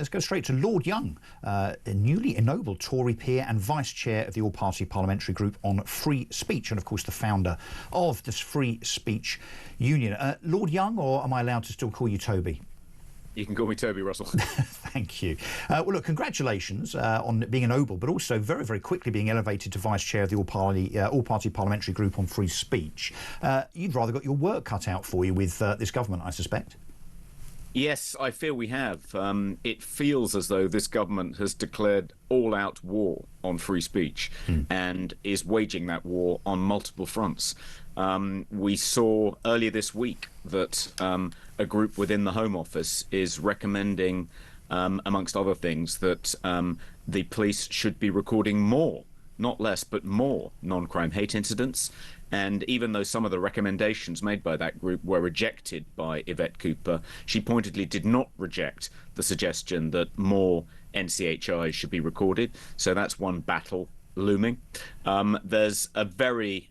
Let's go straight to Lord Young, a newly ennobled Tory peer and vice chair of the all-party parliamentary group on free speech, and of course the founder of this free speech union. Lord Young, or am I allowed to still call you Toby? You can call me Toby, Russell. Thank you. Well, look, congratulations on being ennobled, but also very, very quickly being elevated to vice chair of the all-party parliamentary group on free speech. You've rather got your work cut out for you with this government, I suspect. Yes, I feel we have. It feels as though this government has declared all-out war on free speech and is waging that war on multiple fronts. We saw earlier this week that a group within the Home Office is recommending, amongst other things, that the police should be recording more, not less, but more non-crime hate incidents. And even though some of the recommendations made by that group were rejected by Yvette Cooper, she pointedly did not reject the suggestion that more NCHIs should be recorded. So that's one battle looming. There's a very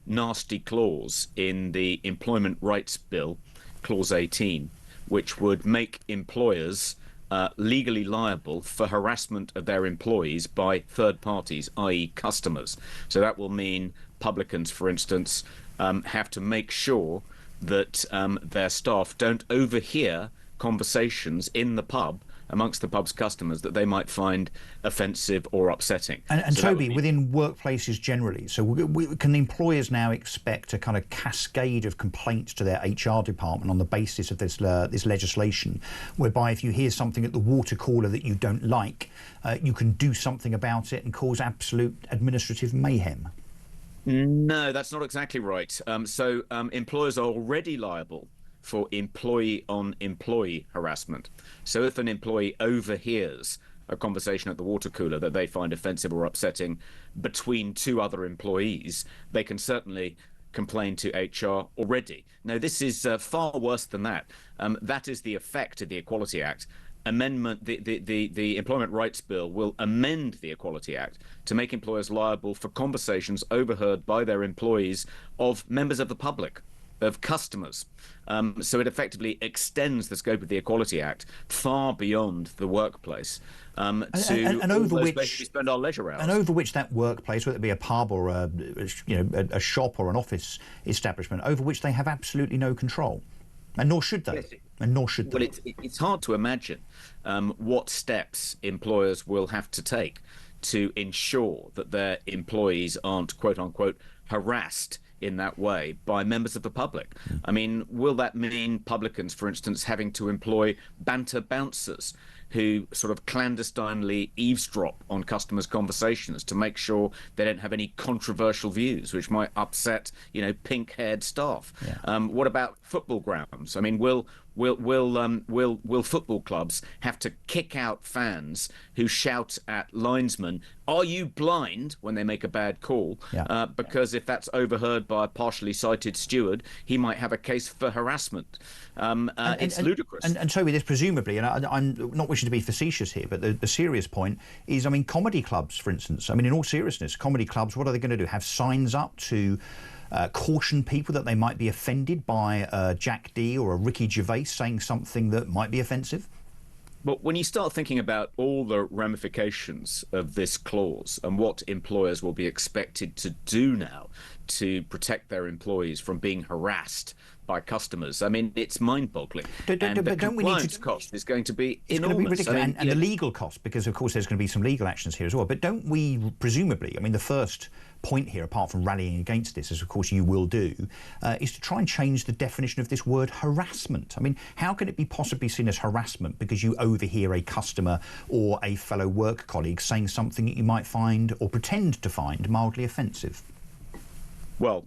nasty clause in the Employment Rights Bill, Clause 18, which would make employers legally liable for harassment of their employees by third parties, i.e. customers. So that will mean publicans, for instance, have to make sure that their staff don't overhear conversations in the pub amongst the pub's customers that they might find offensive or upsetting. And so Toby, within workplaces generally, so can the employers now expect a kind of cascade of complaints to their HR department on the basis of this legislation, whereby if you hear something at the water cooler that you don't like, you can do something about it and cause absolute administrative mayhem? No, that's not exactly right. Employers are already liable for employee-on-employee harassment. So if an employee overhears a conversation at the water cooler that they find offensive or upsetting between two other employees, they can certainly complain to HR already. Now, this is far worse than that. That is the effect of the Equality Act. The Employment Rights Bill will amend the Equality Act to make employers liable for conversations overheard by their employees of members of the public, of customers. So it effectively extends the scope of the Equality Act far beyond the workplace to over which we spend our leisure hours. And over which that workplace, whether it be a pub or a shop or an office establishment, over which they have absolutely no control. And nor should they. Well, it's hard to imagine what steps employers will have to take to ensure that their employees aren't, quote unquote, harassed in that way by members of the public. I mean, will that mean publicans, for instance, having to employ banter bouncers who sort of clandestinely eavesdrop on customers' conversations to make sure they don't have any controversial views which might upset, pink-haired staff? Yeah. What about football grounds? I mean, will football clubs have to kick out fans who shout at linesmen, "Are you blind?" when they make a bad call? Yeah. Because if that's overheard by a partially sighted steward, he might have a case for harassment. It's ludicrous. And Toby, this presumably, and I'm not wishing to be facetious here, but the serious point is, I mean, comedy clubs, for instance. I mean, in all seriousness, comedy clubs, what are they going to do? Have signs up to caution people that they might be offended by Jack D or a Ricky Gervais saying something that might be offensive? But when you start thinking about all the ramifications of this clause and what employers will be expected to do now to protect their employees from being harassed by customers, I mean, it's mind-boggling. But don't we need to? Cost is going to be it's enormous. Going to be ridiculous, and the legal cost, because of course there's going to be some legal actions here as well. But don't we, presumably, I mean, the first point here, apart from rallying against this, as of course you will do, is to try and change the definition of this word harassment. I mean, how can it be possibly seen as harassment because you overhear a customer or a fellow work colleague saying something that you might find or pretend to find mildly offensive? Well,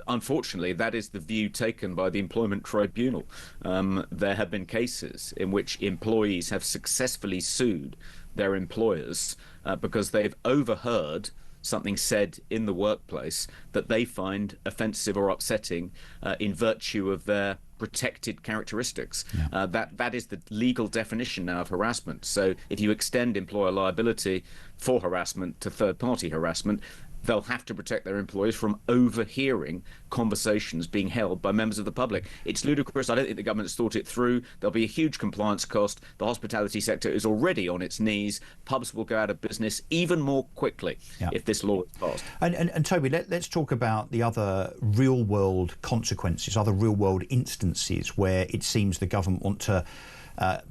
unfortunately, that is the view taken by the Employment Tribunal. There have been cases in which employees have successfully sued their employers because they've overheard something said in the workplace that they find offensive or upsetting in virtue of their protected characteristics. Yeah. That is the legal definition now of harassment. So if you extend employer liability for harassment to third-party harassment, they'll have to protect their employees from overhearing conversations being held by members of the public. It's ludicrous. I don't think the government has thought it through. There'll be a huge compliance cost. The hospitality sector is already on its knees. Pubs will go out of business even more quickly if this law is passed. And Toby, let's talk about the other real-world consequences, other real-world instances where it seems the government want to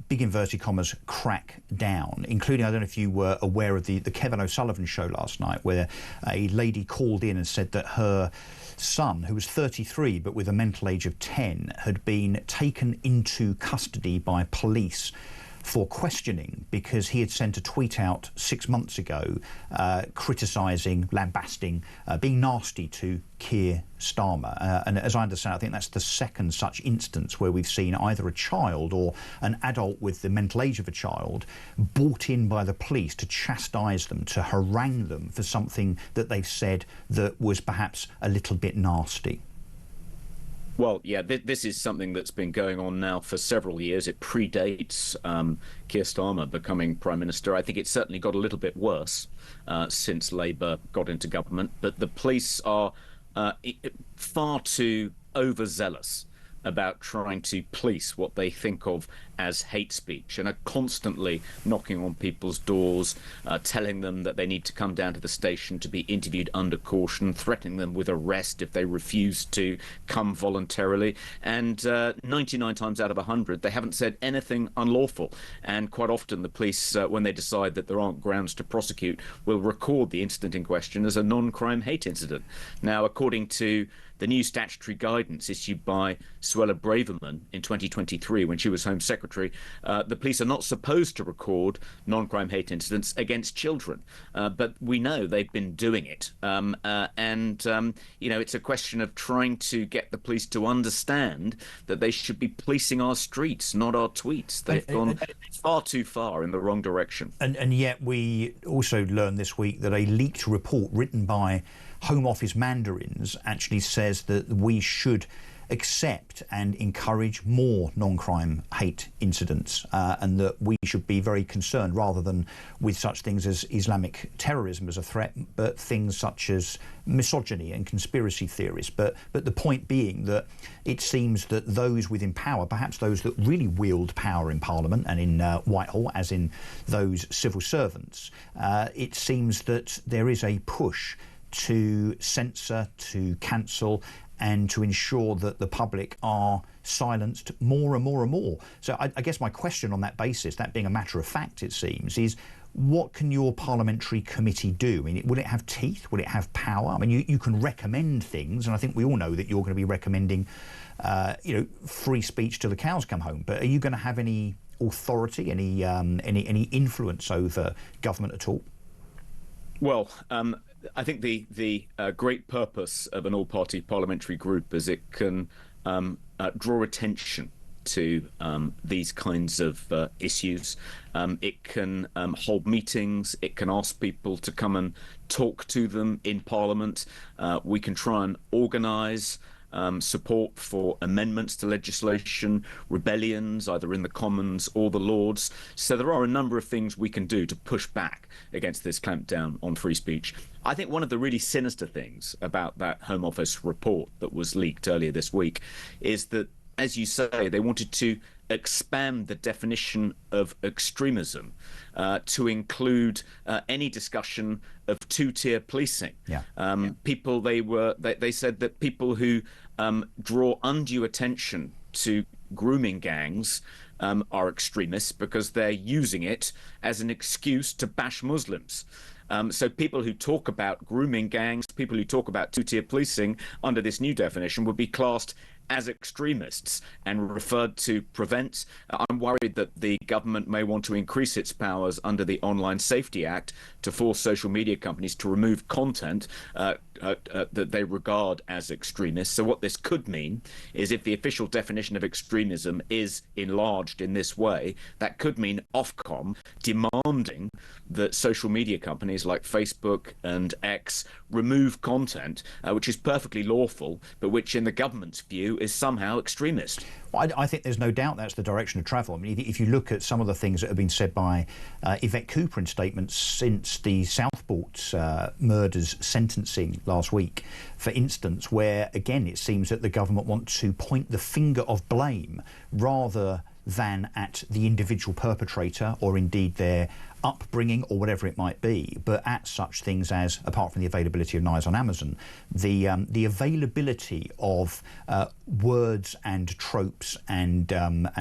big inverted commas, crack down, including, I don't know if you were aware of the Kevin O'Sullivan show last night, where a lady called in and said that her son, who was 33 but with a mental age of 10, had been taken into custody by police for questioning because he had sent a tweet out 6 months ago criticising, lambasting, being nasty to Keir Starmer. And as I understand, I think that's the second such instance where we've seen either a child or an adult with the mental age of a child brought in by the police to chastise them, to harangue them for something that they've said that was perhaps a little bit nasty. Well, yeah, this is something that's been going on now for several years. It predates Keir Starmer becoming Prime Minister. I think it's certainly got a little bit worse since Labour got into government. But the police are far too overzealous about trying to police what they think of as hate speech, and are constantly knocking on people's doors, telling them that they need to come down to the station to be interviewed under caution, threatening them with arrest if they refuse to come voluntarily. And 99 times out of 100, they haven't said anything unlawful. And quite often the police, when they decide that there aren't grounds to prosecute, will record the incident in question as a non-crime hate incident. Now, according to the new statutory guidance issued by Suella Braverman in 2023, when she was Home Secretary, the police are not supposed to record non-crime hate incidents against children. But we know they've been doing it. It's a question of trying to get the police to understand that they should be policing our streets, not our tweets. They've gone far too far in the wrong direction. And yet we also learned this week that a leaked report written by Home Office mandarins actually says that we should accept and encourage more non-crime hate incidents, and that we should be very concerned rather than with such things as Islamic terrorism as a threat, but things such as misogyny and conspiracy theories. But the point being that it seems that those within power, perhaps those that really wield power in Parliament and in Whitehall, as in those civil servants, it seems that there is a push to censor, to cancel, and to ensure that the public are silenced more and more and more. So I guess my question on that basis, that being a matter of fact, it seems, is what can your parliamentary committee do? I mean, will it have teeth? Will it have power? I mean, you can recommend things, and I think we all know that you're going to be recommending, free speech till the cows come home. But are you going to have any authority, any influence over government at all? Well, I think the great purpose of an all-party parliamentary group is it can draw attention to these kinds of issues. It can hold meetings. It can ask people to come and talk to them in Parliament. We can try and organise support for amendments to legislation, rebellions, either in the Commons or the Lords. So there are a number of things we can do to push back against this clampdown on free speech. I think one of the really sinister things about that Home Office report that was leaked earlier this week is that, as you say, they wanted to expand the definition of extremism to include any discussion of two-tier policing. People, they said that people who draw undue attention to grooming gangs are extremists because they're using it as an excuse to bash Muslims. So people who talk about grooming gangs, people who talk about two-tier policing under this new definition would be classed as extremists and referred to prevent. I'm worried that the government may want to increase its powers under the Online Safety Act to force social media companies to remove content that they regard as extremist. So what this could mean is, if the official definition of extremism is enlarged in this way, that could mean Ofcom demanding that social media companies like Facebook and X remove content which is perfectly lawful, but which in the government's view is somehow extremist. Well, I think there's no doubt that's the direction of travel. level. I mean, if you look at some of the things that have been said by Yvette Cooper in statements since the Southport murders sentencing last week, for instance, where, again, it seems that the government want to point the finger of blame rather than at the individual perpetrator or indeed their upbringing or whatever it might be, but at such things as, apart from the availability of knives on Amazon, the availability of words and tropes and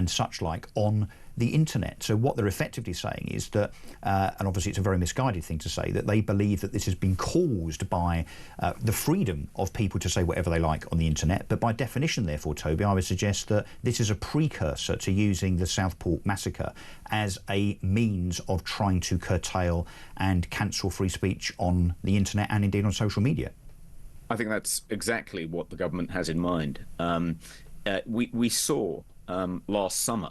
such like on the internet. So what they're effectively saying is that, and obviously it's a very misguided thing to say, that they believe that this has been caused by the freedom of people to say whatever they like on the internet. But by definition, therefore, Toby, I would suggest that this is a precursor to using the Southport massacre as a means of trying to curtail and cancel free speech on the internet and indeed on social media. I think that's exactly what the government has in mind. We saw last summer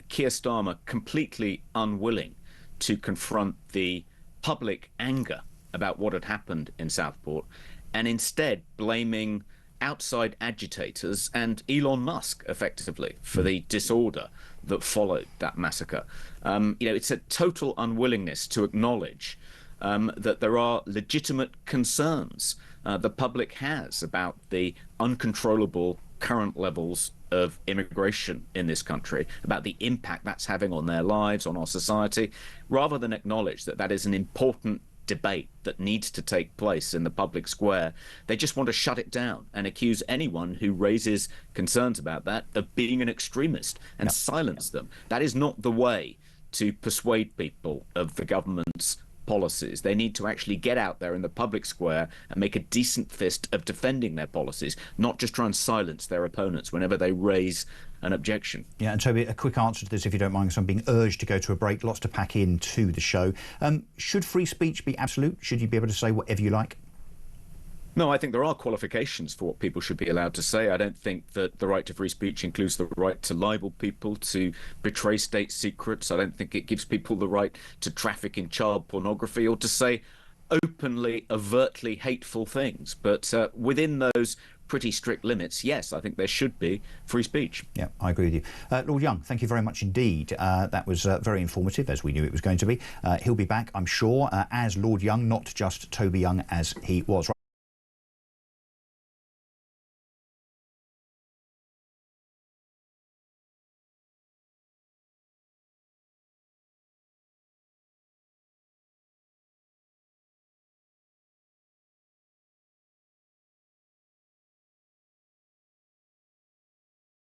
Keir Starmer completely unwilling to confront the public anger about what had happened in Southport, and instead blaming outside agitators and Elon Musk effectively for the disorder that followed that massacre. It's a total unwillingness to acknowledge that there are legitimate concerns the public has about the uncontrollable current levels of immigration in this country, about the impact that's having on their lives, on our society, rather than acknowledge that that is an important debate that needs to take place in the public square. They just want to shut it down and accuse anyone who raises concerns about that of being an extremist and silence them. That is not the way to persuade people of the government's policies. They need to actually get out there in the public square and make a decent fist of defending their policies, not just try and silence their opponents whenever they raise an objection. Yeah, and Toby, a quick answer to this, if you don't mind, because I'm being urged to go to a break. Lots to pack into the show. Should free speech be absolute? Should you be able to say whatever you like? No, I think there are qualifications for what people should be allowed to say. I don't think that the right to free speech includes the right to libel people, to betray state secrets. I don't think it gives people the right to traffic in child pornography or to say openly, overtly hateful things. But within those pretty strict limits, yes, I think there should be free speech. Yeah, I agree with you. Lord Young, thank you very much indeed. That was very informative, as we knew it was going to be. He'll be back, I'm sure, as Lord Young, not just Toby Young as he was.